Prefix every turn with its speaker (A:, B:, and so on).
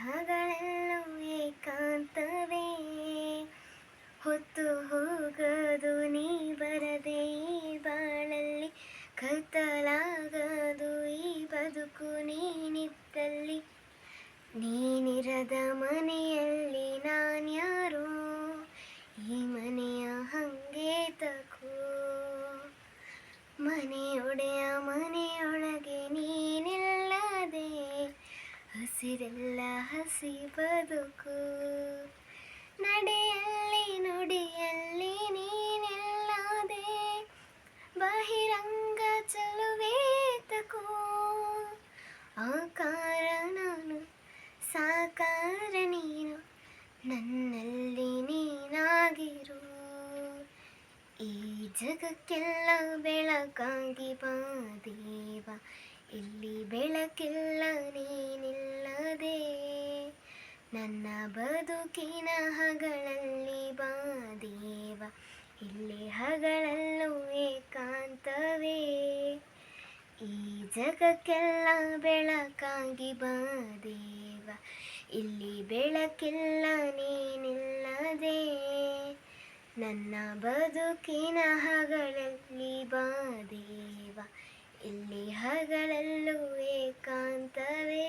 A: ಹಗಲೆಲ್ಲೂ ಏಕಾಂತವೇ. ಹೊತ್ತು ಹೋಗದು ನೀ ಬರದೆ ಈ ಬಾಳಲ್ಲಿ, ಕತ್ತಲಾಗದು ಈ ಬದುಕು ನೀನಿದ್ದಲ್ಲಿ. ನೀನಿರದ ಮನೆಯಲ್ಲಿ ನಾನ್ಯಾರೋ, ಈ ಮನೆಯ ಹಂಗೆ ತಕೋ. ಮನೆಯೊಡೆಯ ಮನೆಯೊಳಗೆ ನೀನಿಲ್ಲದೆ, ಹಸಿರೆಲ್ಲ ಹಸಿ ಬದುಕು. ನಡೆಯಲ್ಲಿ ನುಡಿಯಲ್ಲಿ ನೀನಿಲ್ಲದೆ, ಬಹಿರಂಗ ಚಲುವೆ ತಕೋ. ಆಕಾರ ನಾನು ಸಾಕಾರ ನೀನು, ನನ್ನಲ್ಲಿ ನೀನಾಗಿರು. ಈ ಜಗಕ್ಕೆಲ್ಲ ಬೆಳಕಾಗಿ ಬಾ ದೇವ, ಇಲ್ಲಿ ಬೆಳಕಿಲ್ಲ ನೀನಿಲ್ಲದೆ. ನನ್ನ ಬದುಕಿನ ಹಗಲಲ್ಲಿ ಬಾ ದೇವ, ಇಲ್ಲಿ ಹಗಲಲ್ಲೂ ಏಕಾಂತವೇ. ಈ ಜಗಕ್ಕೆಲ್ಲ ಬೆಳಕಾಗಿ ಬಾ ದೇವ, ಇಲ್ಲಿ ಬೆಳಕಿಲ್ಲ ನೀನಿಲ್ಲದೆ. ನನ್ನ ಬದುಕಿನ ಹಗಲಲ್ಲಿ ಬಾ ದೇವ, ಇಲ್ಲಿ ಹಗಲಲ್ಲೂ ಏಕಾಂತವೇ.